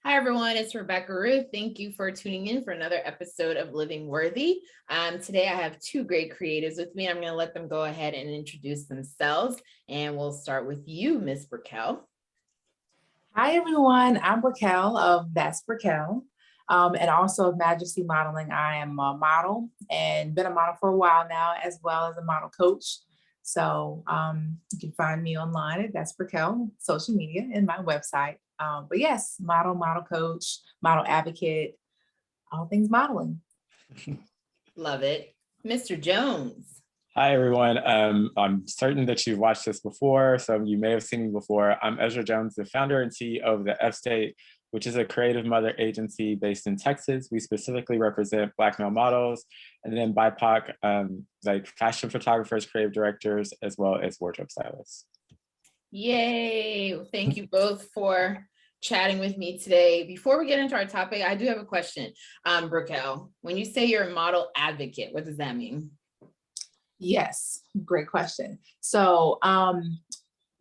Hi, everyone. It's Rebecca Ruth. Thank you for tuning in for another episode of Living Worthy. Today, I have two great creatives with me. I'm going to let them go ahead and introduce themselves. And we'll start with you, Miss Brickell. Hi, everyone. I'm Brickell of That's Brickell, and also of Majesty Modeling. I am a model and been a model for a while now, as well as a model coach. So you can find me online at That's Brickell, social media, and my website. But yes, model coach, model advocate, all things modeling. Love it. Mr. Jones. Hi, everyone. I'm certain that you've watched this before, so you may have seen me before. I'm Ezra Jones, the founder and CEO of the F-State, which is a creative mother agency based in Texas. We specifically represent Black male models and then BIPOC, like fashion photographers, creative directors, as well as wardrobe stylists. Yay. Thank you both for chatting with me today. Before we get into our topic, I do have a question. Brickell, when you say you're a model advocate, what does that mean? Yes, great question. So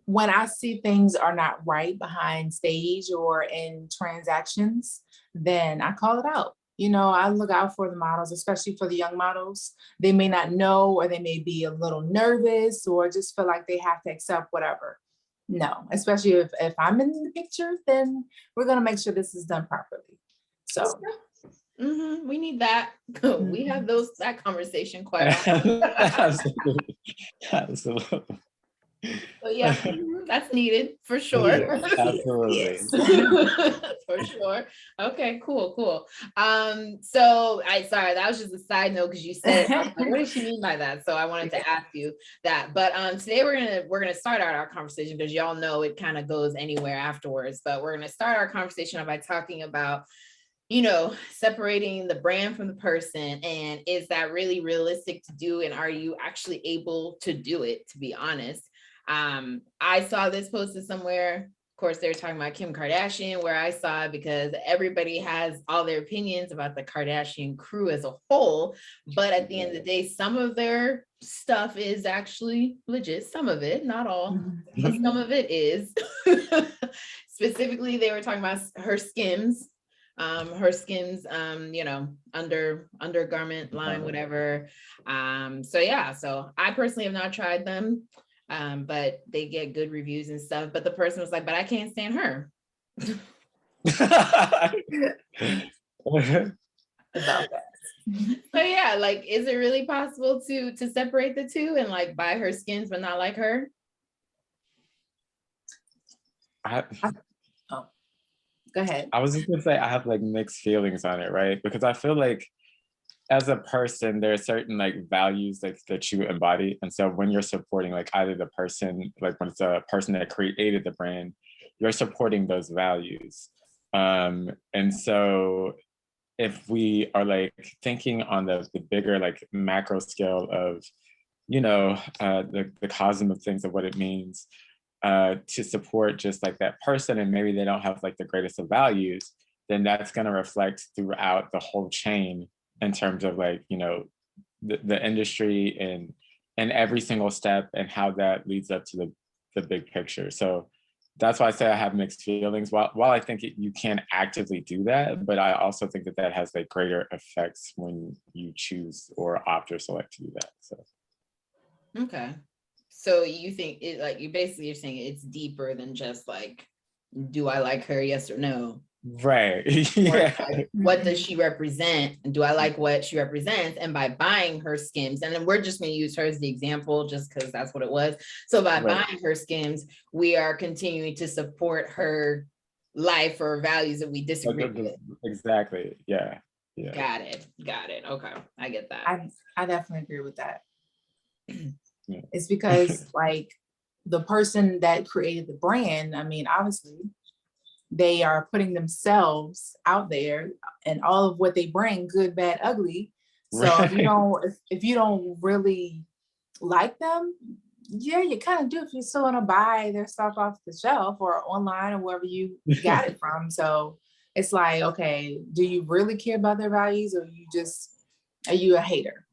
when I see things are not right behind stage or in transactions, then I call it out. You know, I look out for the models, especially for the young models. They may not know, or they may be a little nervous or just feel like they have to accept whatever. No, especially if I'm in the picture, then we're going to make sure this is done properly. So we need that. We have that conversation quite often. Absolutely. Absolutely. But yeah, that's needed for sure. Yes, absolutely. For sure. Okay, cool. So sorry, that was just a side note because you said, like, what does she mean by that? So I wanted to ask you that. But today we're gonna start out our conversation because y'all know it kind of goes anywhere afterwards. But we're gonna start our conversation by talking about, you know, separating the brand from the person, and is that really realistic to do? And are you actually able to do it, to be honest? I saw this posted somewhere. Of course, they were talking about Kim Kardashian, where I saw it because everybody has all their opinions about the Kardashian crew as a whole. But at the end of the day, some of their stuff is actually legit. Some of it, not all, but some of it is. Specifically, they were talking about her Skims. You know, undergarment line, whatever. So I personally have not tried them. But they get good reviews and stuff. But the person was like, but I can't stand her. So yeah, like, is it really possible to separate the two and like buy her Skins but not like her? Go ahead. I was just gonna say I have like mixed feelings on it, right? Because I feel like as a person, there are certain like values like that you embody. And so when you're supporting like either the person, like when it's a person that created the brand, you're supporting those values. And so if we are like thinking on the bigger like macro scale of, you know, the cosm of things of what it means to support just like that person, and maybe they don't have like the greatest of values, then that's going to reflect throughout the whole chain in terms of like, you know, the industry and every single step and how that leads up to the big picture. So that's why I say I have mixed feelings. While I think you can actively do that, but I also think that has like greater effects when you choose or opt or select to do that. So. Okay. So you think it, like, you're saying it's deeper than just like, do I like her? Yes or no? Right. Yeah. Like, what does she represent? And do I like what she represents? And by buying her Skims, and then we're just going to use her as the example just because that's what it was. So by buying her Skims, we are continuing to support her life or values that we disagree with. Exactly. Yeah. Got it. Okay. I get that. I definitely agree with that. It's because like the person that created the brand, I mean, obviously they are putting themselves out there and all of what they bring, good, bad, ugly. So if you don't really like them, yeah, you kind of do if you still want to buy their stuff off the shelf or online or wherever you got it from. So it's like, okay, do you really care about their values, or are you a hater?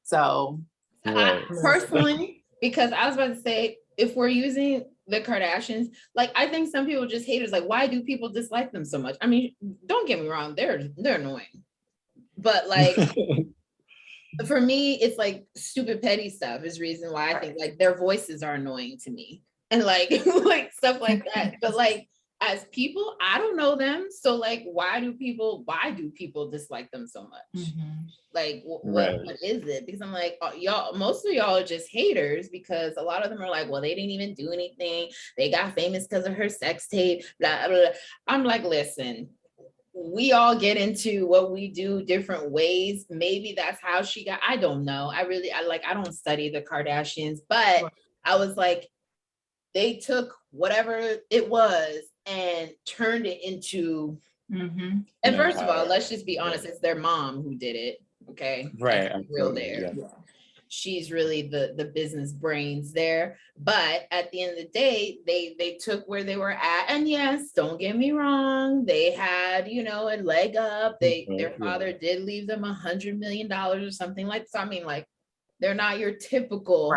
So I, personally, because I was about to say, if we're using the Kardashians, like I think some people just haters, like why do people dislike them so much? I mean, don't get me wrong, they're annoying. But like for me, it's like stupid petty stuff is reason why I think like their voices are annoying to me. And like like stuff like that. But like as people, I don't know them. So like why do people dislike them so much? Like what is it? Because I'm like, y'all, most of y'all are just haters because a lot of them are like, well, they didn't even do anything. They got famous because of her sex tape, blah, blah, blah. I'm like, listen, we all get into what we do different ways. Maybe that's how she got, I don't know. I don't study the Kardashians, but I was like, they took whatever it was and turned it into, and first of all, let's just be honest, it's their mom who did it. Okay. Right. Real there. Yeah. She's really the business brains there. But at the end of the day, they took where they were at. And yes, don't get me wrong, they had, you know, a leg up. Their father did leave them $100 million or something like that. So I mean, like, they're not your typical,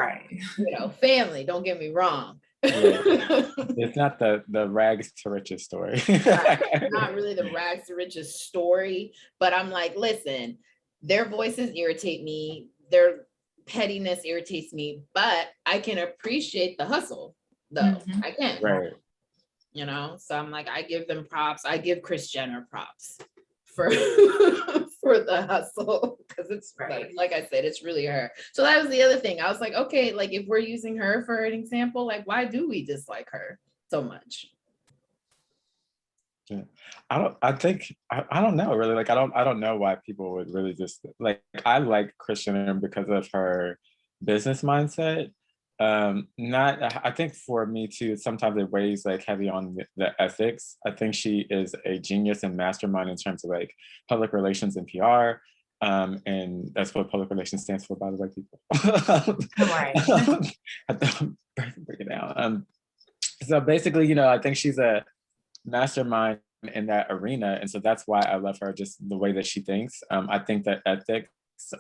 you know, family. Don't get me wrong. It's not the rags to riches story. Not really the rags to riches story. But I'm like, listen, their voices irritate me. Their pettiness irritates me, but I can appreciate the hustle though. I can. Right. You know, so I'm like, I give them props. I give Kris Jenner props for for the hustle because it's like I said, it's really her. So that was the other thing. I was like, okay, like if we're using her for an example, like why do we dislike her so much? I don't know really. Like I don't know why people would really just like, I like Christiane because of her business mindset. I think for me too, sometimes it weighs like heavy on the ethics. I think she is a genius and mastermind in terms of like public relations and PR. And that's what public relations stands for, by the way, people. I don't break it down. So basically, you know, I think she's a mastermind in that arena, and so that's why I love her, just the way that she thinks. I think that ethics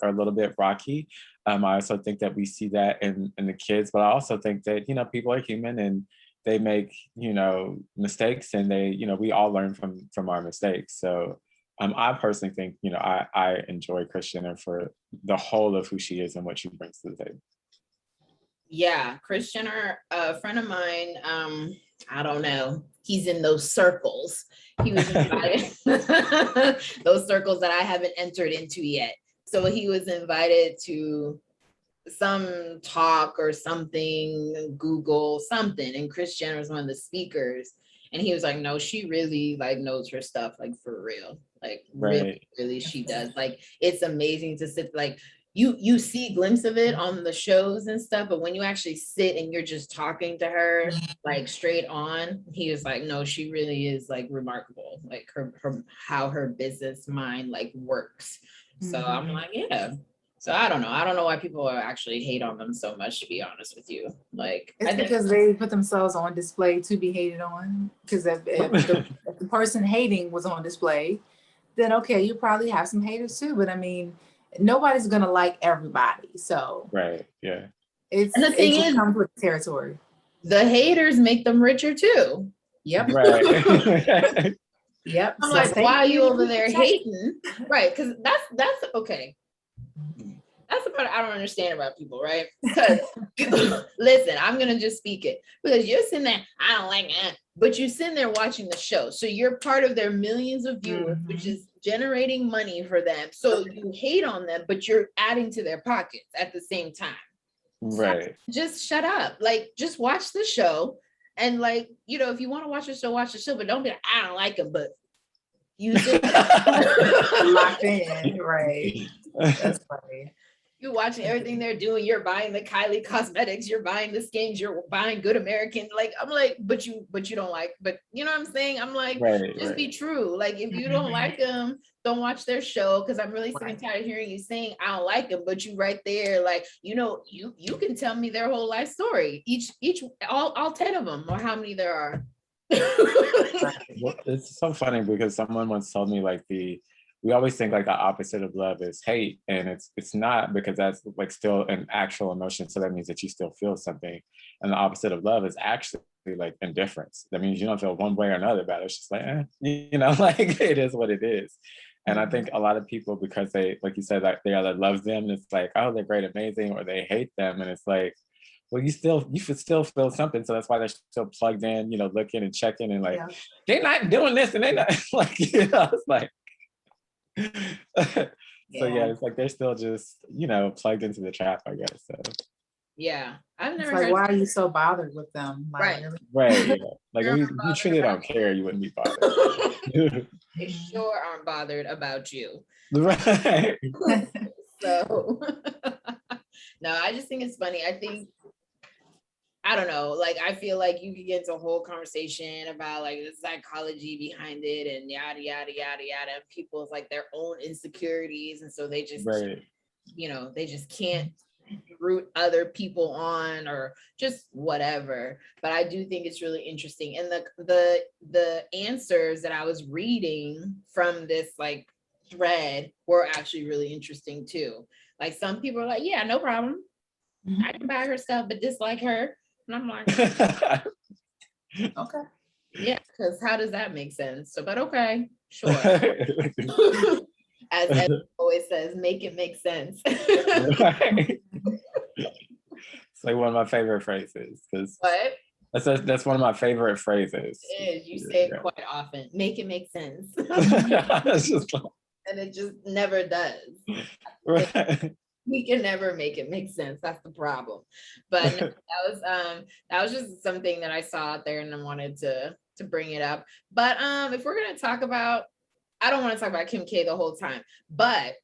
are a little bit rocky. I also think that we see that in the kids, but I also think that, you know, people are human and they make, you know, mistakes, and they, you know, we all learn from our mistakes. So I personally think, you know, I enjoy Christiane for the whole of who she is and what she brings to the table. Yeah, Kris Jenner, a friend of mine, I don't know, he's in those circles. He was invited, those circles that I haven't entered into yet. So he was invited to some talk or something, Google something, and Kris Jenner was one of the speakers. And he was like, no, she really like knows her stuff, like for real. Like really she does. Like it's amazing to sit, like you see glimpse of it on the shows and stuff, but when you actually sit and you're just talking to her like straight on, he was like, no, she really is like remarkable, like her how her business mind like works. So I'm like, yeah. So I don't know why people actually hate on them so much, to be honest with you. Like it's because they put themselves on display to be hated on. Because if the person hating was on display, then okay, you probably have some haters too. But I mean, nobody's gonna like everybody. So and the thing is, comes with the territory. The haters make them richer too. Yep. Yep. I'm like, why are you over there hating? Right, because that's okay. That's the part I don't understand about people, right? Because listen, I'm gonna just speak it, because you're sitting there, I don't like it, but you're sitting there watching the show, so you're part of their millions of viewers, which is generating money for them. So you hate on them, but you're adding to their pockets at the same time. Right. So just shut up. Like, just watch the show, and like, you know, if you want to watch the show, watch the show, but don't be like, I don't like them, but you locked in, right? That's funny. You're watching everything they're doing. You're buying the Kylie cosmetics. You're buying the skins. You're buying Good American. Like, I'm like, but you don't like, but you know what I'm saying? I'm like, just be true. Like, if you don't like them, don't watch their show. Because I'm really sick and tired of hearing you saying, I don't like them, but you right there, like, you know, you can tell me their whole life story. All 10 of them, or how many there are. Well, it's so funny because someone once told me like we always think like the opposite of love is hate, and it's not, because that's like still an actual emotion. So that means that you still feel something. And the opposite of love is actually like indifference. That means you don't feel one way or another about it. It's just like, you know, like it is what it is. And I think a lot of people, because they, like you said, like they either love them and it's like, oh, they're great, amazing, or they hate them. And it's like, well, you should still feel something. So that's why they're still plugged in, you know, looking and checking and like, they're not doing this and they're not like, you know, it's like, so yeah, it's like they're still just, you know, plugged into the trap, I guess. So yeah, I've never like, heard. why are you so bothered with them? Like, Right. Right, yeah. Like if you truly don't care, you wouldn't be bothered. They sure aren't bothered about you. Right. So no, I just think it's funny. I don't know, like I feel like you could get into a whole conversation about like the psychology behind it and yada yada yada yada. And people's like their own insecurities, and so they just you know, they just can't root other people on or just whatever. But I do think it's really interesting, and the answers that I was reading from this like thread were actually really interesting too. Like some people are like, yeah, no problem, I can buy her stuff but dislike her. And I'm like, okay, yeah, because how does that make sense? So, but okay, sure. As Ezra always says, make it make sense. It's like one of my favorite phrases. What? That's one of my favorite phrases. It is. You say it quite often. Make it make sense. It's just like, and it just never does. right. We can never make it make sense. That's the problem. But no, that was just something that I saw out there and I wanted to bring it up. But if we're gonna talk about, I don't want to talk about Kim K the whole time, but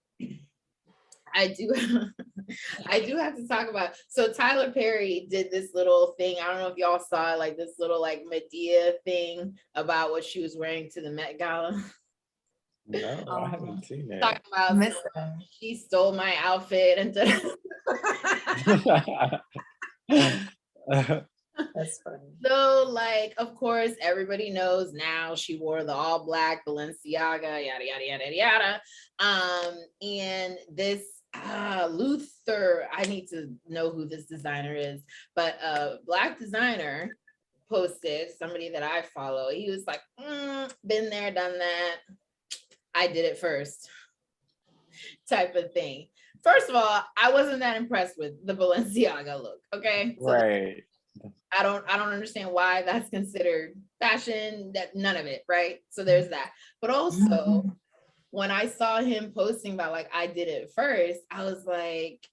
I do have to talk about, so Tyler Perry did this little thing. I don't know if y'all saw it, like this little like Medea thing about what she was wearing to the Met Gala. No, I haven't seen that. Talking about she stole my outfit and that's funny. So like, of course, everybody knows now she wore the all black Balenciaga, yada yada yada yada. And this Luther, I need to know who this designer is, but a black designer posted, somebody that I follow. He was like, been there, done that. I did it first, type of thing. First of all, I wasn't that impressed with the Balenciaga look. Okay, so right. I don't understand why that's considered fashion. That none of it, right? So there's that. But also, when I saw him posting about like I did it first, I was like,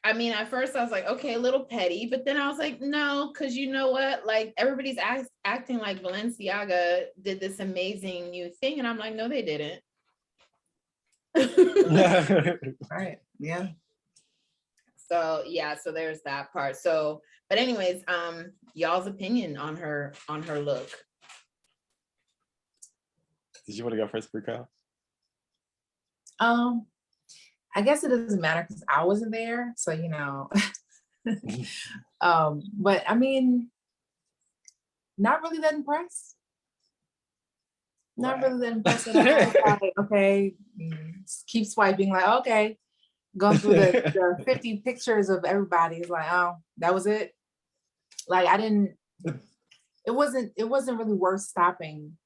I mean, at first I was like, okay, a little petty, but then I was like, no, because you know what? Like everybody's acting like Balenciaga did this amazing new thing, and I'm like, no, they didn't. Right. Yeah. So yeah, so there's that part. So, but anyways, y'all's opinion on her look. Did you want to go first, Brickell? I guess it doesn't matter because I wasn't there, so you know. But I mean, not really that impressed. Not really that impressed at all. Like, okay, keep swiping. Like, okay, going through the 50 pictures of everybody. It's like, oh, that was it. Like, I didn't. It wasn't really worth stopping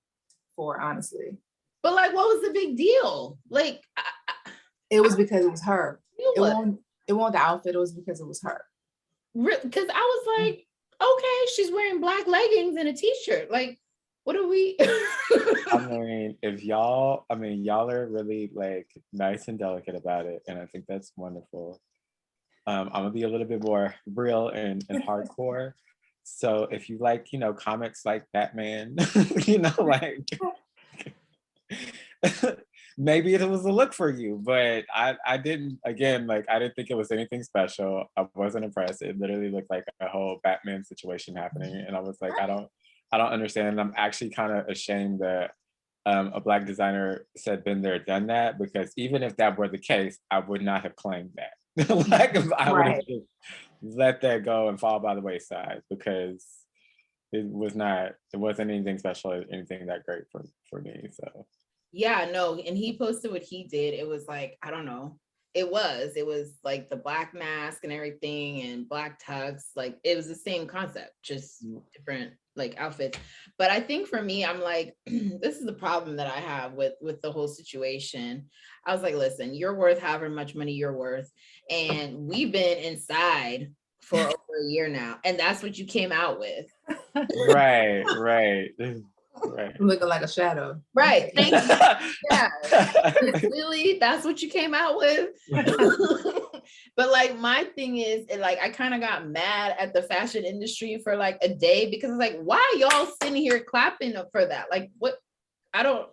for, honestly. But like, what was the big deal? Like, it was because it was her. It wasn't the outfit. It was because it was her. Because I was like, okay, she's wearing black leggings and a t-shirt. Like, what are we? I mean, y'all are really like nice and delicate about it, and I think that's wonderful. I'm gonna be a little bit more real and hardcore. So if you like, you know, comics like Batman, you know, like maybe it was a look for you, but I didn't, again, like I didn't think it was anything special. I wasn't impressed. It literally looked like a whole Batman situation happening, and I was like, I don't understand. And I'm actually kind of ashamed that a black designer said been there, done that, because even if that were the case, I would not have claimed that. Like I would have just let that go and fall by the wayside, because it wasn't anything special or anything that great for me. So yeah, no, and he posted what he did. It was like, I don't know. It was like the black mask and everything and black tux. Like it was the same concept, just different like outfits. But I think for me, I'm like, this is the problem that I have with the whole situation. I was like, listen, you're worth however much money you're worth, and we've been inside for over a year now, and that's what you came out with. Right. Looking like a shadow. Right. Thank you. Yeah. Really, that's what you came out with. But like my thing is, like I kind of got mad at the fashion industry for like a day, because it's like, why y'all sitting here clapping for that? Like, what? I don't.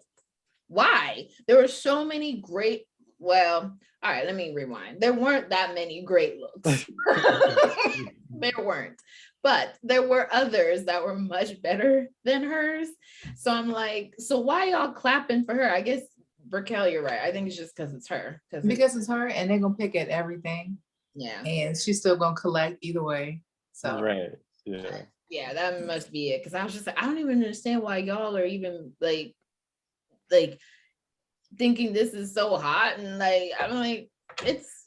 Why? There were so many great. Well, all right, let me rewind. There weren't that many great looks. There weren't, but there were others that were much better than hers. So I'm like, so why y'all clapping for her? I guess Brickell, you're right. I think it's just because it's her. Because it's her, and they're gonna pick at everything. Yeah. And she's still gonna collect either way. So right. Yeah. Yeah, that must be it. Because I was just like, I don't even understand why y'all are even like thinking this is so hot, and like I'm like, it's.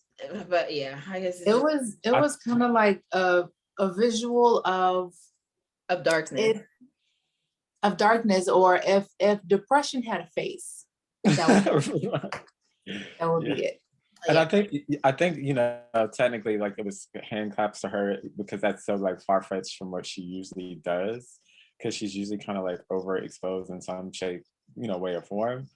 But yeah, I guess it was kind of like a visual of darkness. Of darkness, or if depression had a face, that would be it. And I think technically, like, it was hand claps to her because that's so like far-fetched from what she usually does, because she's usually kind of like overexposed in some shape, way or form.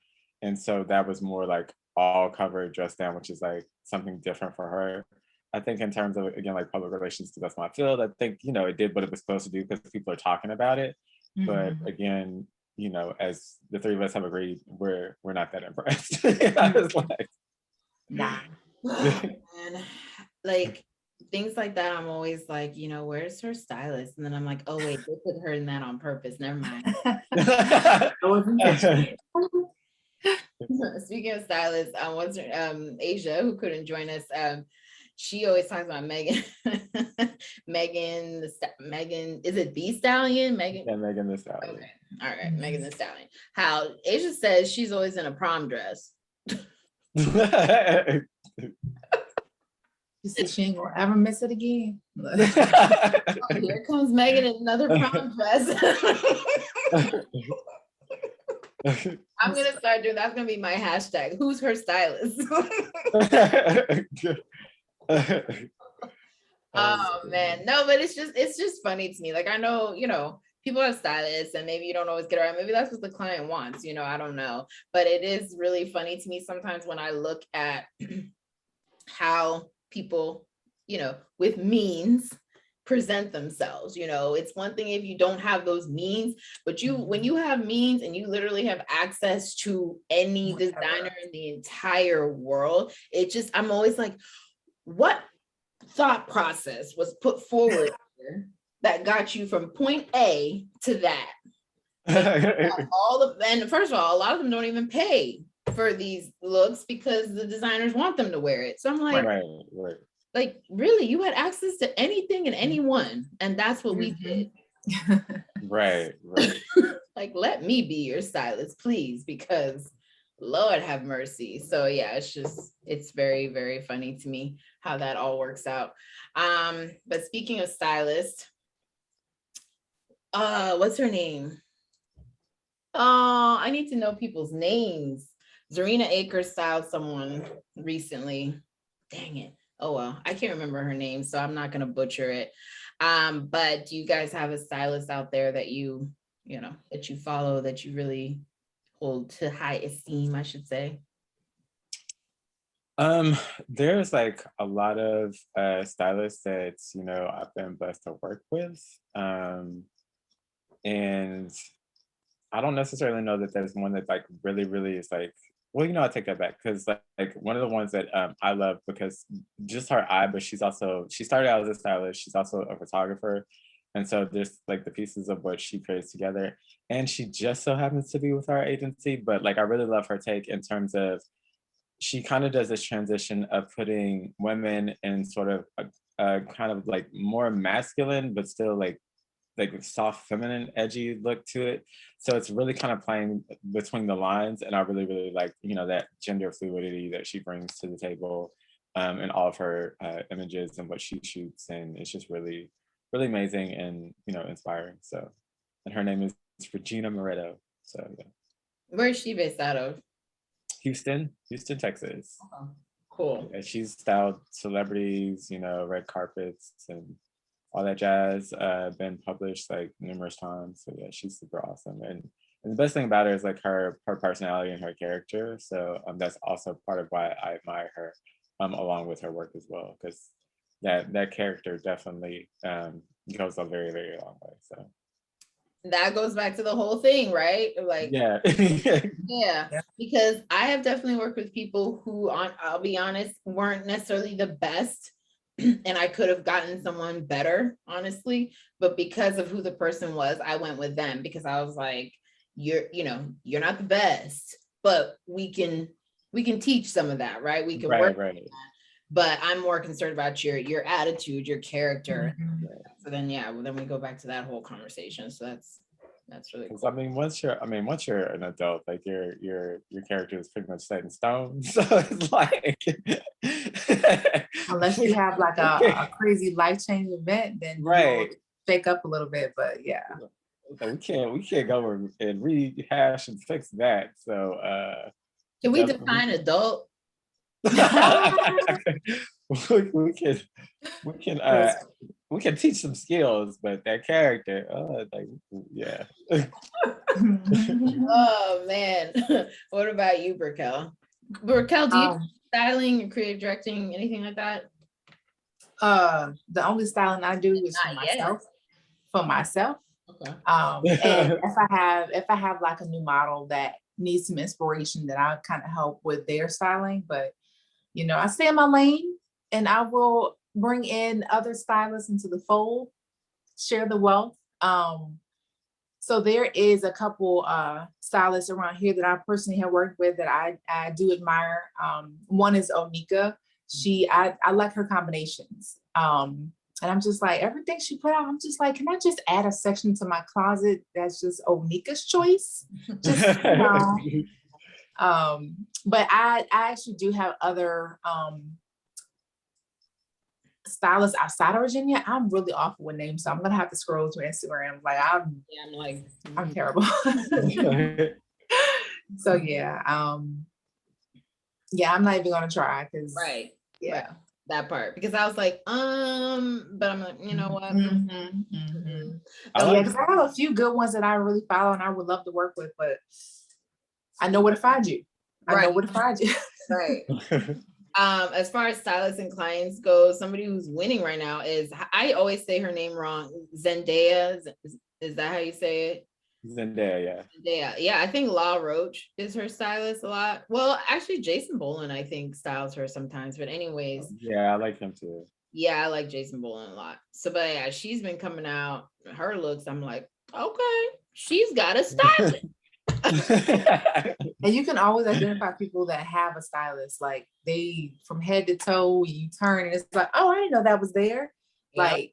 And so that was more like all covered, dressed down, which is like something different for her. I think in terms of, again, like public relations, because that's my field, I think, it did what it was supposed to do because people are talking about it. But again, as the three of us have agreed, we're not that impressed. I was like, nah. And like things like that, I'm always like, where's her stylist? And then I'm like, oh wait, they put her in that on purpose. Never mind. Speaking of stylists, what's her Asia, who couldn't join us, she always talks about Megan. Megan, is it the Stallion? Megan? Yeah, Megan the Stallion. Okay. All right, Megan the Stallion. How Asia says she's always in a prom dress. She said she ain't gonna ever miss it again. Oh, here comes Megan in another prom dress. I'm gonna start doing that's gonna be my hashtag. Who's her stylist? Oh man, no, but it's just funny to me. Like I know, people are stylists and maybe you don't always get it right. Maybe that's what the client wants, I don't know. But it is really funny to me sometimes when I look at how people, with means present themselves. It's one thing if you don't have those means, but when you have means and you literally have access to any designer in the entire world, I'm always like, what thought process was put forward here that got you from point A to that? And first of all, a lot of them don't even pay for these looks because the designers want them to wear it. So I'm like, right. Like, really, you had access to anything and anyone, and that's what we did. Right. Like, let me be your stylist, please, because Lord have mercy. So yeah, it's very, very funny to me how that all works out. But speaking of stylist, what's her name? Oh, I need to know people's names. Zarina Akers styled someone recently. Dang it. Oh well, I can't remember her name, so I'm not gonna butcher it. But do you guys have a stylist out there that that you follow, that you really hold to high esteem, I should say? There's like a lot of stylists that I've been blessed to work with. And I don't necessarily know that there's one that like really, really is like, well, I take that back, because like one of the ones that I love, because just her eye, but she started out as a stylist, she's also a photographer. And so there's like the pieces of what she creates together. And she just so happens to be with our agency, but like I really love her take in terms of, she kind of does this transition of putting women in sort of a kind of like more masculine, but still like soft, feminine, edgy look to it. So it's really kind of playing between the lines. And I really, really like, that gender fluidity that she brings to the table in all of her images and what she shoots. And it's just really, really amazing and, inspiring. So and her name is Regina Moreno. So yeah. Where is she based out of? Houston, Texas. Oh, cool. Yeah, she's styled celebrities, you know, red carpets and all that jazz. Been published like numerous times. So yeah, she's super awesome. And the best thing about her is like her personality and her character. So that's also part of why I admire her, along with her work as well, because that character definitely goes a very, very long way. So that goes back to the whole thing, right? Like, yeah. yeah, because I have definitely worked with people who, I'll be honest, weren't necessarily the best. And I could have gotten someone better, honestly. But because of who the person was, I went with them because I was like, you're not the best, but we can teach some of that, right? We can work on that. But I'm more concerned about your attitude, your character. So then, then we go back to that whole conversation. So that's really cool. I mean, once you're an adult, like your character is pretty much set in stone. So it's like, unless you have like a crazy life-changing event, then right, shake up a little bit. But yeah, we can't go and rehash and fix that. So can we define adult? we can teach some skills, but that character, like, yeah. Oh man. What about you, Brickell? Brickell, do you do styling or creative directing, anything like that? The only styling I do is for myself. For myself. Okay. And if I have like a new model that needs some inspiration, then I kind of help with their styling. But I stay in my lane, and I will bring in other stylists into the fold, share the wealth. So there is a couple stylists around here that I personally have worked with that I do admire. One is Onika. I like her combinations. And I'm just like, everything she put out, I'm just like, can I just add a section to my closet that's just Onika's choice? Just, but I actually do have other stylists outside of Virginia. I'm really awful with names, so I'm gonna have to scroll to Instagram. Like I'm terrible. So yeah, I'm not even gonna try because right. That part, because I was like, but I'm like, you know what? Because I have a few good ones that I really follow and I would love to work with, but I know where to find you. Right. As far as stylists and clients go, somebody who's winning right now is, I always say her name wrong, Zendaya. Is that how you say it? Zendaya, yeah. Yeah, I think La Roche is her stylist a lot. Well, actually, Jason Boland, I think, styles her sometimes. But anyways. Yeah, I like him too. Yeah, I like Jason Boland a lot. So, but yeah, she's been coming out. Her looks, I'm like, okay, she's got a stylist. And you can always identify people that have a stylist. Like they, from head to toe, you turn and it's like, oh, I didn't know that was there. Yep. Like.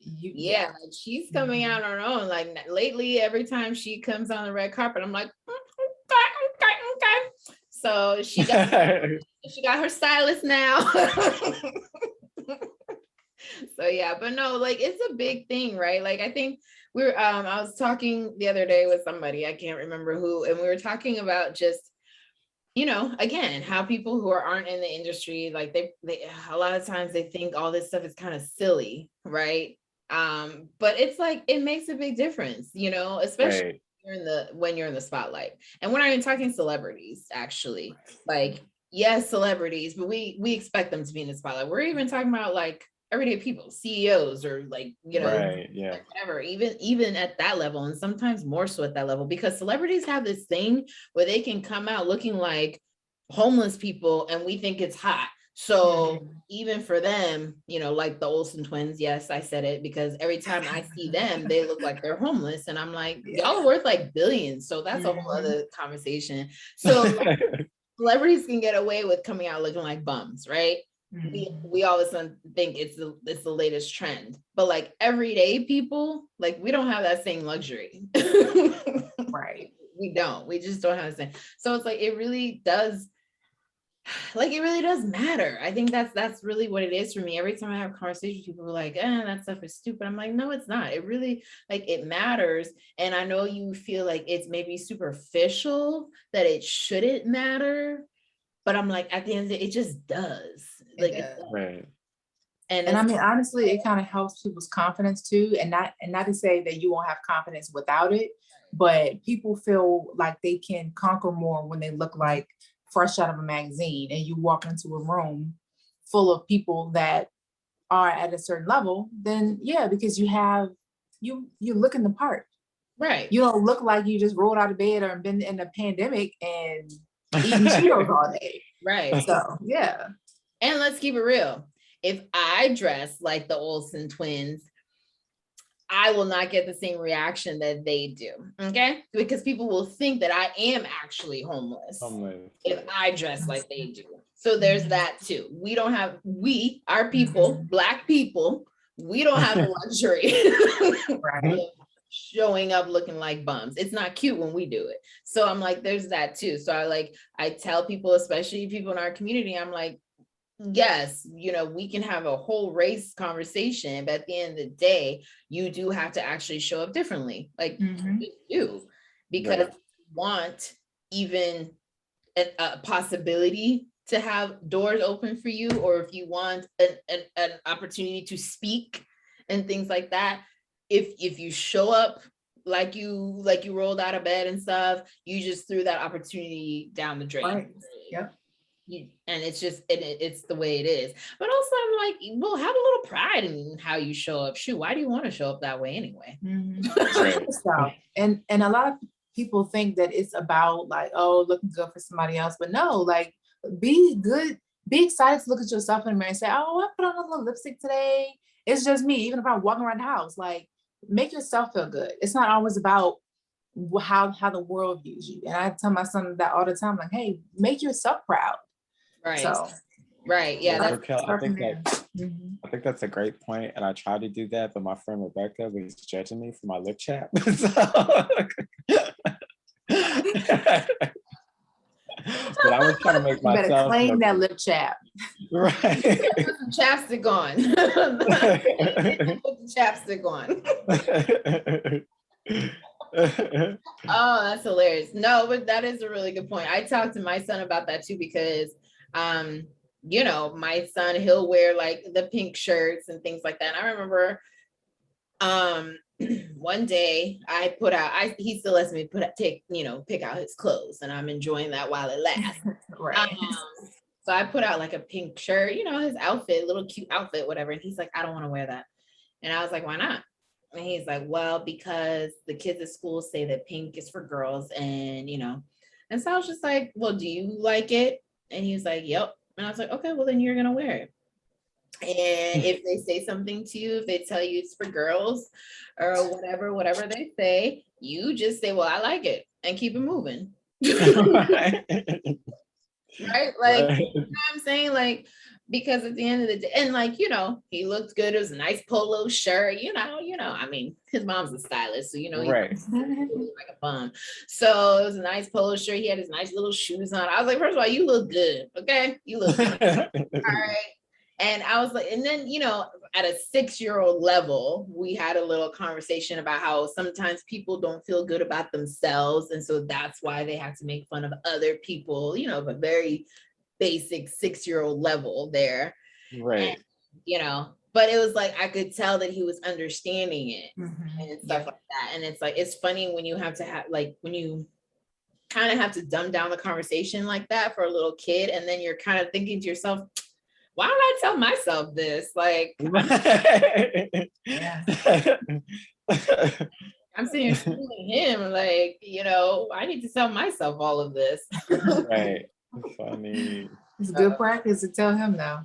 Like she's coming out on her own. Like lately, every time she comes on the red carpet, I'm like, okay. So she got her stylist now. So yeah, but no, like it's a big thing, right? Like I think I was talking the other day with somebody, I can't remember who, and we were talking about just, again, how people who aren't in the industry, like they a lot of times they think all this stuff is kind of silly, right? But it's like, it makes a big difference, especially when you're in the spotlight. And we're not even talking celebrities, actually. Like, yes, celebrities, but we expect them to be in the spotlight. We're even talking about like everyday people, CEOs, or like, whatever, even at that level, and sometimes more so at that level, because celebrities have this thing where they can come out looking like homeless people and we think it's hot. So even for them, like the Olsen twins, yes, I said it, because every time I see them, they look like they're homeless. And I'm like, y'all are worth like billions. So that's a whole other conversation. So like, celebrities can get away with coming out looking like bums, right? We all of a sudden think it's the latest trend. But like everyday people, like we don't have that same luxury. Right. We just don't have the same. So it's like, it really does like it really does matter. I think that's really what it is for me. Every time I have conversations, people are like, that stuff is stupid. I'm like, no, it's not. It really, like, it matters. And I know you feel like it's maybe superficial, that it shouldn't matter, but I'm like, at the end of the day, it just does. Like, it does. Right. And I mean, honestly, it kind of helps people's confidence too. And not to say that you won't have confidence without it, but people feel like they can conquer more when they look like fresh out of a magazine, and you walk into a room full of people that are at a certain level, then yeah, because you look in the part. Right. You don't look like you just rolled out of bed or been in a pandemic and eating Cheetos all day. Right. So yeah. And let's keep it real. If I dress like the Olsen twins, I will not get the same reaction that they do. Okay. Because people will think that I am actually homeless if I dress like they do. So there's that too. Our people, Black people, we don't have the luxury of showing up looking like bums. It's not cute when we do it. So I'm like, there's that too. So I tell people, especially people in our community, I'm like, yes, we can have a whole race conversation, but at the end of the day, you do have to actually show up differently. Like you do, because you want even a possibility to have doors open for you, or if you want an opportunity to speak and things like that, if you show up like you rolled out of bed and stuff, you just threw that opportunity down the drain. Right. Yep. And it's just it's the way it is. But also I'm like, well, have a little pride in how you show up. Shoot, why do you want to show up that way anyway? And a lot of people think that it's about like, oh, looking good for somebody else, but no, like, be good, be excited to look at yourself in the mirror and say, oh, I put on a little lipstick today. It's just me. Even if I'm walking around the house, like, make yourself feel good. It's not always about how the world views you. And I tell my son that all the time, like, hey, make yourself proud. Right. So, right. Yeah. I think that's a great point, and I try to do that, but my friend Rebecca was judging me for my lip chap. But I was trying to make myself. You better claim that lip chap. Right. Put some chapstick on. Put the chapstick on. Oh, that's hilarious. No, but that is a really good point. I talked to my son about that too, because my son, he'll wear like the pink shirts and things like that. And I remember one day I put out, he still lets me pick out his clothes, and I'm enjoying that while it lasts. Right. So I put out like a pink shirt, his outfit, little cute outfit, whatever. And he's like, I don't want to wear that. And I was like, why not? And he's like, well, because the kids at school say that pink is for girls, and and so I was just like, well, do you like it? And he was like, yep. And I was like, okay, well then you're gonna wear it. And if they say something to you, if they tell you it's for girls or whatever they say, you just say, well, I like it, and keep it moving. Right? Like, you know what I'm saying? Like, because at the end of the day, and like, he looked good. It was a nice polo shirt, I mean, his mom's a stylist, so, he right. looked like a bum. So it was a nice polo shirt. He had his nice little shoes on. I was like, first of all, you look good. Okay. You look good. All right. And I was like, and then, at a 6-year-old level, we had a little conversation about how sometimes people don't feel good about themselves. And so that's why they have to make fun of other people, a very basic 6-year-old level there. Right. And, but it was like, I could tell that he was understanding it and stuff like that. And it's like, it's funny when you have to have, like, when you kind of have to dumb down the conversation like that for a little kid. And then you're kind of thinking to yourself, why don't I tell myself this? Like, I'm sitting here schooling him, like, I need to tell myself all of this. Right. Funny. It's good practice to tell him now.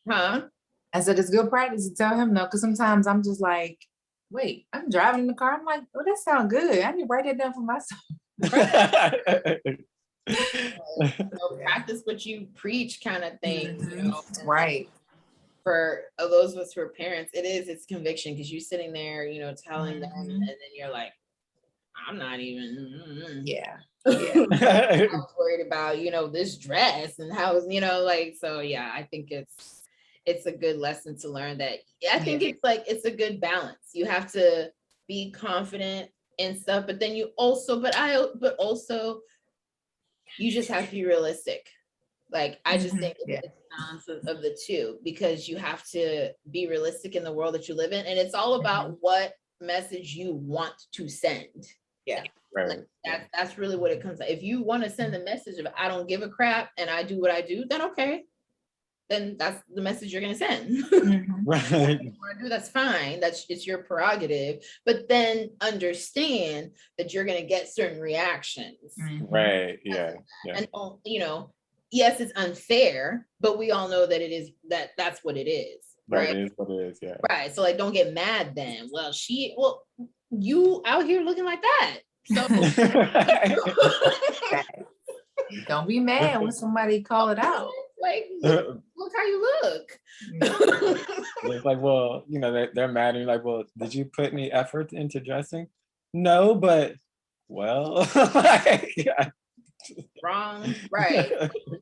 Huh? I said it's good practice to tell him no, because sometimes I'm just like, wait, I'm driving in the car. I'm like, oh, that sounds good. I need to write that down for myself. Practice what you preach, kind of thing. Right. For those of us who are parents, it's conviction, because you're sitting there, telling them, and then you're like, I'm not even. Yeah. Yeah. I was worried about, this dress and how, like, so yeah, I think it's a good lesson to learn that. I think it's a good balance. You have to be confident and stuff, but then you also, but also you just have to be realistic. Like, I just think it's a balance of the two, because you have to be realistic in the world that you live in. And it's all about what message you want to send. Yeah. Right. Like, that's really what it comes to. If you want to send the message of I don't give a crap and I do what I do, then okay. Then that's the message you're going to send. Right. That's fine. It's your prerogative. But then understand that you're going to get certain reactions. Right. Yeah. And yes, it's unfair, but we all know that it is that's what it is. Right. It is what it is. Yeah. Right. So like, don't get mad then. Well, you out here looking like that. So don't be mad when somebody call it out. Like, look how you look. It's like, well, they're mad and you're like, well, did you put any effort into dressing? No, but well, wrong. Right.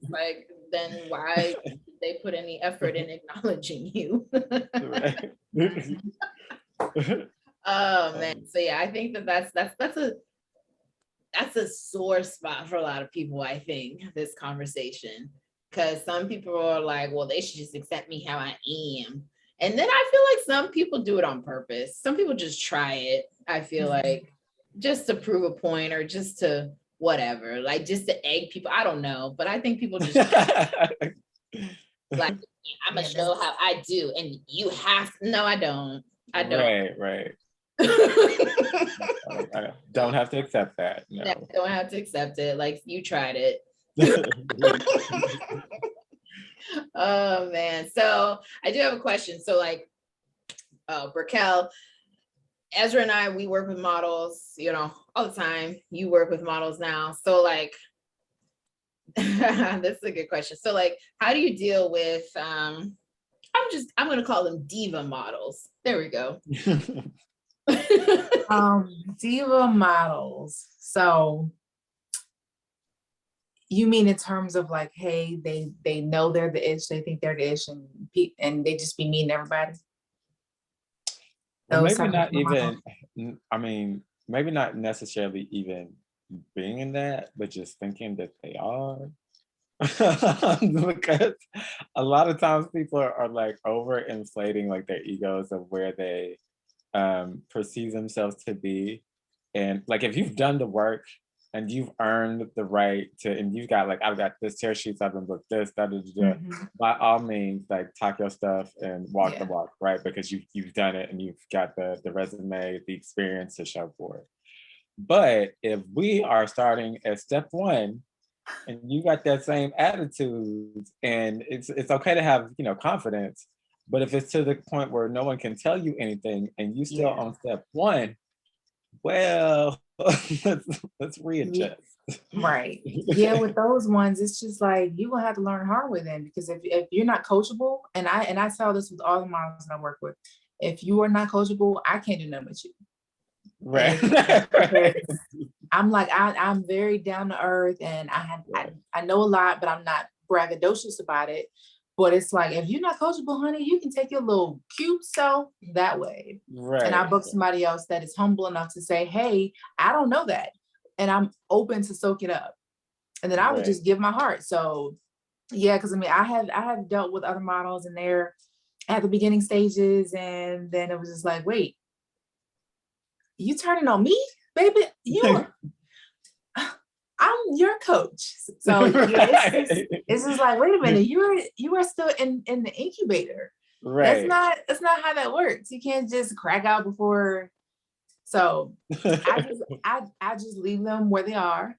Like, then why did they put any effort in acknowledging you? Oh man. So yeah, I think that's a sore spot for a lot of people, I think, this conversation. Because some people are like, well, they should just accept me how I am. And then I feel like some people do it on purpose. Some people just try it, I feel like, just to prove a point or just to whatever, like just to egg people. I don't know. But I think people just like, I'm going to show how I do. And you have to. No, I don't. I don't. Right. I don't have to accept that. No. Don't have to accept it. Like, you tried it. Oh man. So I do have a question. So like, Brickell, Ezra and I, we work with models, all the time. You work with models now. So like, this is a good question. So like, how do you deal with, I'm going to call them diva models. There we go. Diva models. So you mean in terms of like, hey, they know they're the ish, they think they're the ish, and they just be mean to everybody? Well, maybe not even, maybe not necessarily even being in that, but just thinking that they are. Because a lot of times people are like overinflating like their egos of where they perceive themselves to be. And like, if you've done the work and you've earned the right to, and you've got like, I've got this tear sheets, I've been booked this, by all means, like talk your stuff and walk the walk, right? Because you've done it and you've got the resume, the experience to show for it. But if we are starting at step one and you got that same attitude, and it's okay to have, confidence, but if it's to the point where no one can tell you anything and you still on step one, well, let's readjust. Right. Yeah, with those ones, it's just like you will have to learn hard with them, because if you're not coachable, and I tell this with all the models that I work with, if you are not coachable, I can't do nothing with you. Right. I'm like, I'm very down to earth, and I know a lot, but I'm not braggadocious about it. But it's like, if you're not coachable, honey, you can take your little cute self that way. Right. And I book somebody else that is humble enough to say, hey, I don't know that, and I'm open to soak it up. And then I would just give my heart. So yeah, because I have dealt with other models, and they're at the beginning stages, and then it was just like, wait, you turning on me, baby? I'm your coach. So yeah, it's just like, wait a minute, you are still in the incubator. Right. That's not how that works. You can't just crack out before. So I just leave them where they are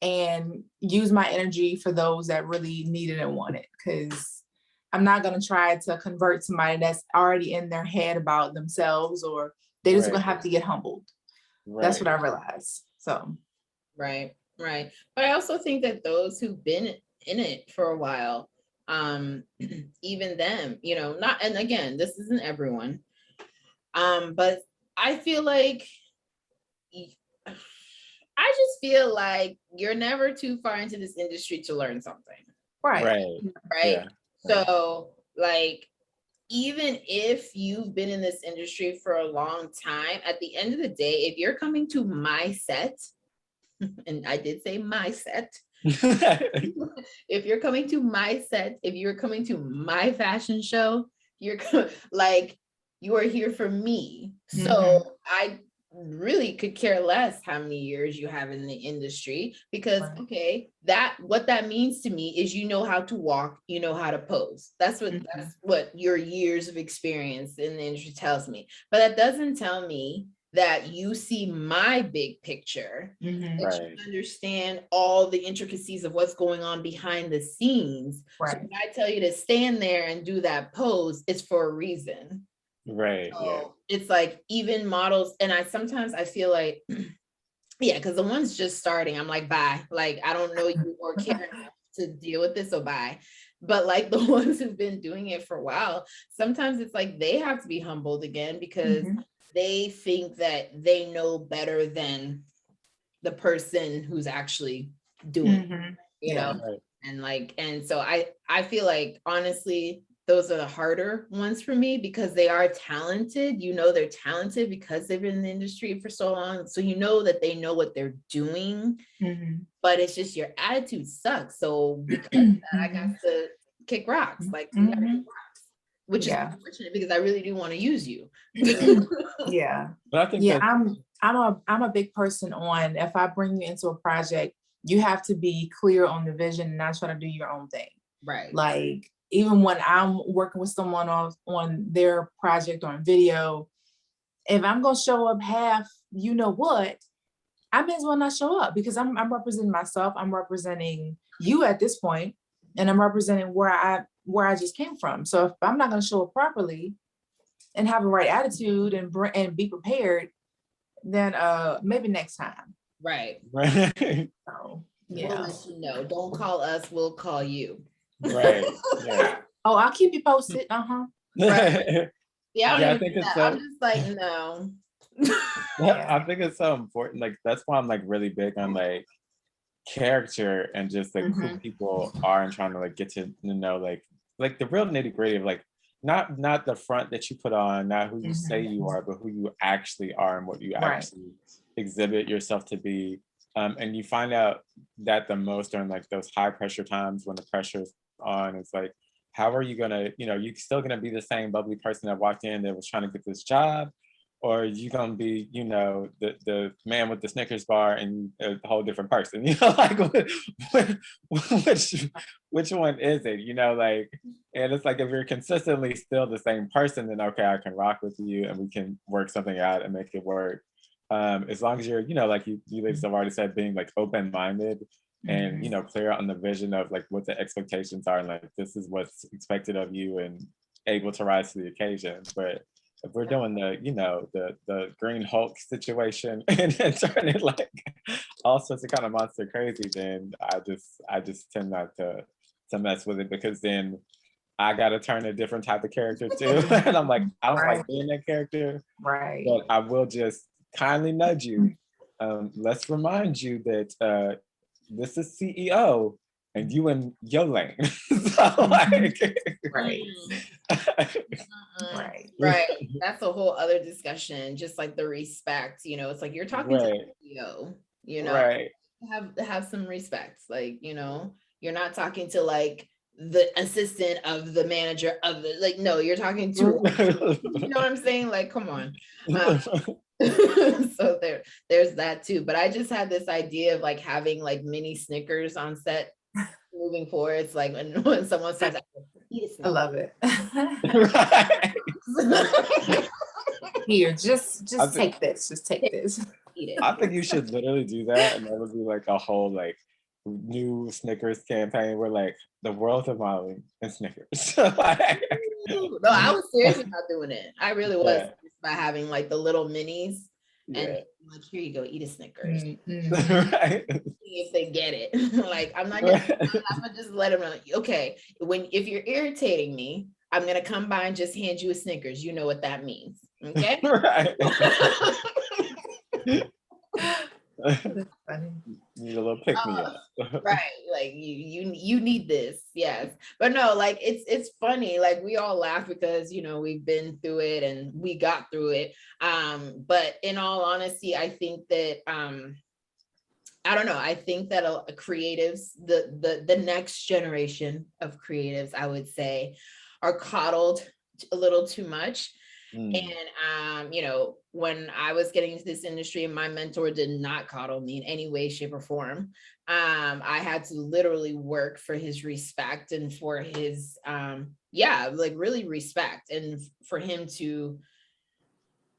and use my energy for those that really need it and want it. Because I'm not gonna try to convert somebody that's already in their head about themselves, or they're just gonna have to get humbled. That's what I realized. So right. But I also think that those who've been in it for a while, even them, not, and again, this isn't everyone, but I feel like, I just feel like you're never too far into this industry to learn something. Right. Yeah. So like, even if you've been in this industry for a long time, at the end of the day, if you're coming to my set, and I did say my set, if you're coming to my set, if you're coming to my fashion show, you're like, you are here for me. So I really could care less how many years you have in the industry, because okay, what that means to me is you know how to walk, you know how to pose. That's what your years of experience in the industry tells me. But that doesn't tell me that you see my big picture, that you understand all the intricacies of what's going on behind the scenes. So when I tell you to stand there and do that pose, it's for a reason. So it's like, even models, and I sometimes I feel like, yeah, because the ones just starting, I'm like, bye. Like, I don't know you or care enough to deal with this, so bye. But like the ones who've been doing it for a while, sometimes it's like they have to be humbled again, because they think that they know better than the person who's actually doing, you know, and like, and so I feel like, honestly, those are the harder ones for me, because they are talented. You know, they're talented because they've been in the industry for so long. So you know that they know what they're doing, but it's just your attitude sucks. So because of that, I got to kick rocks, like you gotta kick rocks, which is unfortunate, because I really do want to use you. But I think I'm a big person on, if I bring you into a project, you have to be clear on the vision and not try to do your own thing. Like, even when I'm working with someone on their project on video, if I'm gonna show up half, you know what, I may as well not show up, because I'm representing myself, I'm representing you at this point, and I'm representing where I just came from. So if I'm not gonna show up properly and have the right attitude and be prepared, then maybe next time. So we'll let you know. Don't call us, we'll call you. Oh, I'll keep you posted. Yeah, I think it's so, I'm just like, no. I think it's so important. Like, that's why I'm like really big on like character and just like who people are, and trying to like get to know like the real nitty gritty of like, not the front that you put on, not who you say you are, but who you actually are and what you actually exhibit yourself to be. And you find out that the most during like those high pressure times, when the pressure's on. It's like, how are you gonna, you still gonna be the same bubbly person that walked in that was trying to get this job, or are you gonna be, the man with the Snickers bar and a whole different person? Like which one is it? Like, and it's like, if you're consistently still the same person, then okay, I can rock with you and we can work something out and make it work. As long as you're, like you ladies have already said, being like open-minded and clear on the vision of like what the expectations are, and like this is what's expected of you, and able to rise to the occasion. But if we're doing the Green Hulk situation and turn it like all sorts of kind of monster crazy, then I just tend not to mess with it, because then I gotta turn a different type of character too. And I'm like, I don't like being that character. But I will just kindly nudge you. Let's remind you that this is CEO and you in your lane. So like, right. That's a whole other discussion. Just like the respect, it's like you're talking to the CEO, have some respect. Like, you're not talking to like the assistant of the manager of the, like, no, you're talking to, you know what I'm saying? Like, come on. So there's that too. But I just had this idea of like having like mini Snickers on set moving forward. It's like when someone says, I love it. Here, just take this. Just take this. Eat it. I think you should literally do that, and that would be like a whole like new Snickers campaign where like the world of modeling and Snickers. No, I was serious about doing it. I really was by having like the little minis and like, here you go, eat a Snickers. See if they get it. Like, I'm not gonna, I'm gonna just let them know, okay, if you're irritating me, I'm gonna come by and just hand you a Snickers. You know what that means. Okay. That's funny. Need a little pick me up. Right, like you need this, yes. But no, like it's funny, like we all laugh because you know we've been through it and we got through it. But in all honesty, I think that I don't know, I think that creatives, the next generation of creatives, I would say, are coddled a little too much. And you know, when I was getting into this industry, my mentor did not coddle me in any way, shape, or form. I had to literally work for his respect and for his like really respect, and for him to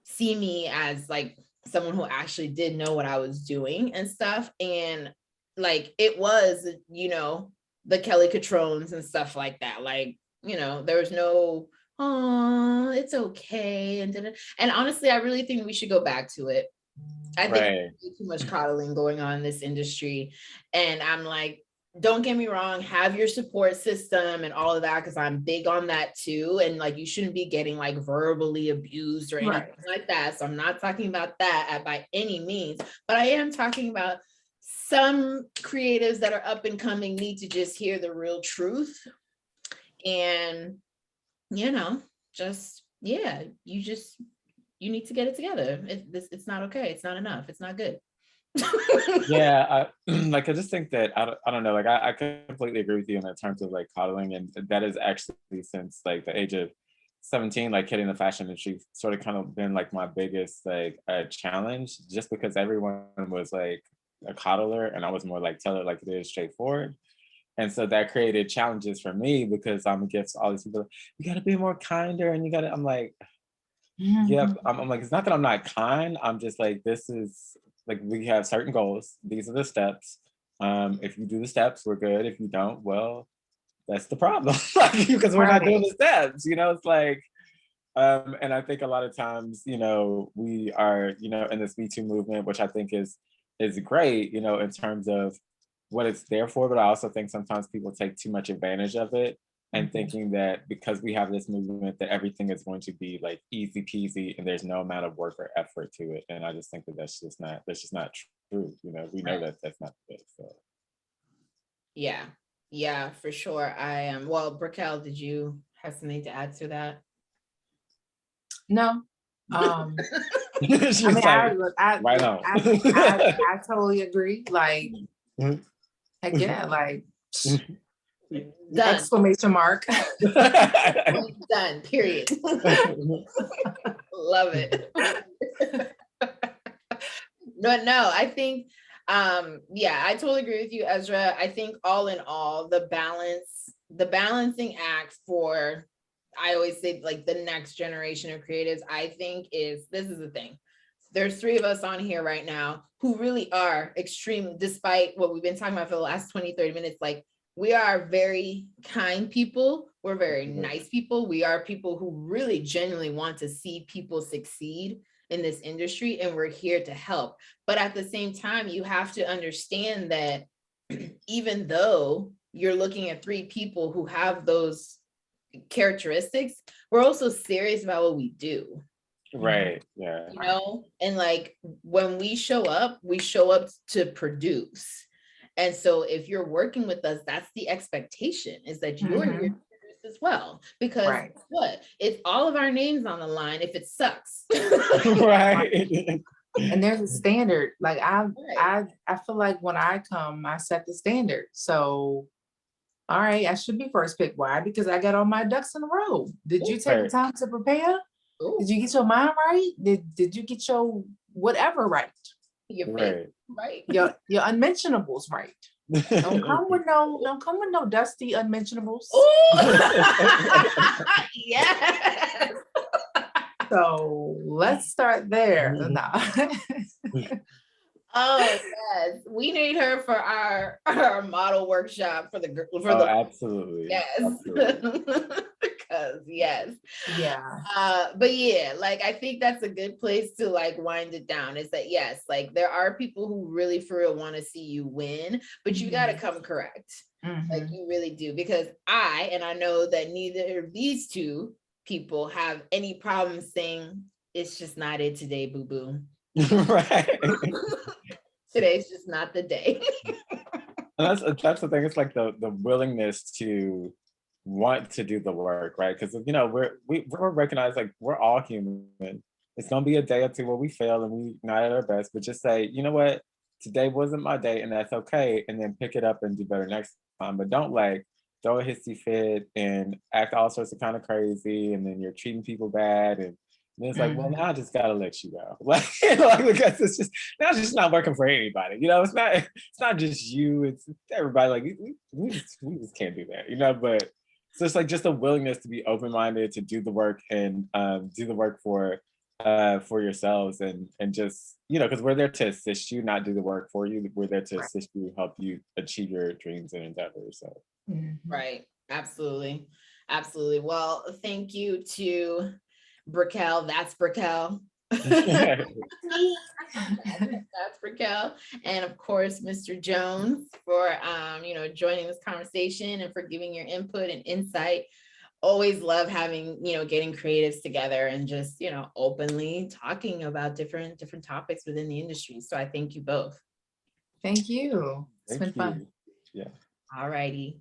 see me as like someone who actually did know what I was doing and stuff. And like it was, you know, the Kelly Catrones and stuff like that. Like, you know, there was no, oh, it's okay. And honestly, I really think we should go back to it. I think there's too much coddling going on in this industry. And I'm like, don't get me wrong, have your support system and all of that, because I'm big on that too. And like, you shouldn't be getting like verbally abused or anything like that. So I'm not talking about that by any means, but I am talking about some creatives that are up and coming need to just hear the real truth. And, you know, just, yeah, you need to get it together. It's not okay. It's not enough. It's not good. Yeah, like I just think that I don't know, like I completely agree with you in terms of like coddling, and that is actually since like the age of 17, like hitting the fashion industry sort of kind of been like my biggest like challenge, just because everyone was like a coddler and I was more like tell it like it is, straightforward. And so that created challenges for me because I'm against all these people. You got to be more kinder, and you got to. I'm like, yeah, I'm like, it's not that I'm not kind. I'm just like, this is like, we have certain goals. These are the steps. If you do the steps, we're good. If you don't, well, that's the problem. Because we're not doing the steps, you know, it's like, and I think a lot of times, you know, we are, you know, in this Me Too movement, which I think is great, you know, in terms of what it's there for. But I also think sometimes people take too much advantage of it, and thinking that because we have this movement that everything is going to be like easy peasy and there's no amount of work or effort to it. And I just think that that's just not true. You know, we know that that's not the case. So yeah, for sure. I am. Well, Brickell, did you have something to add to that? No. I mean, I totally agree. Like, heck yeah, like done. Exclamation mark. Done, period. Love it. No, I think yeah, I totally agree with you, Ezra. I think all in all, the balancing act for, I always say like the next generation of creatives, I think this is the thing. There's 3 of us on here right now who really are extreme, despite what we've been talking about for the last 20-30 minutes. Like, we are very kind people. We're very nice people. We are people who really genuinely want to see people succeed in this industry, and we're here to help. But at the same time, you have to understand that even though you're looking at 3 people who have those characteristics, we're also serious about what we do. Right. Yeah. You know, and like when we show up to produce. And so if you're working with us, that's the expectation, is that you're here to produce as well. Because what? It's all of our names on the line if it sucks. Right. And there's a standard. Like I feel like when I come, I set the standard. So all right, I should be first pick. Why? Because I got all my ducks in a row. Did you take the time to prepare? Ooh. Did you get your mind right? Did you get your whatever right? Your face right. Your unmentionables right. Don't come with no dusty unmentionables. Yes. So let's start there. Oh yes, we need her for our model workshop for the absolutely. Yes. Because yes. Yeah. But yeah, like I think that's a good place to like wind it down, is that yes, like there are people who really for real want to see you win, but you got to come correct. Like you really do, because I know that neither of these 2 people have any problem saying it's just not it today, boo boo. Right. Today's just not the day. And that's the thing. It's like the willingness to want to do the work, right? Because we're recognized, like, we're all human. It's gonna be a day or two where we fail and we not at our best, but just say, you know what, today wasn't my day, and that's okay. And then pick it up and do better next time. But don't like throw a hissy fit and act all sorts of kind of crazy, and then you're treating people bad, and then it's like, well, now I just gotta let you go. Like, because it's just now it's just not working for anybody. It's not just you, it's everybody. Like we just can't do that, but so it's like just a willingness to be open-minded, to do the work and do the work for yourselves and just, because we're there to assist you, not do the work for you. We're there to assist you, help you achieve your dreams and endeavors. So Right. Absolutely. Absolutely. Well, thank you to Brickell. That's Brickell. That's Brickell. And of course, Mr. Jones for joining this conversation and for giving your input and insight. Always love having, getting creatives together and just, openly talking about different topics within the industry. So I thank you both. Thank you. It's been fun. Yeah. All righty.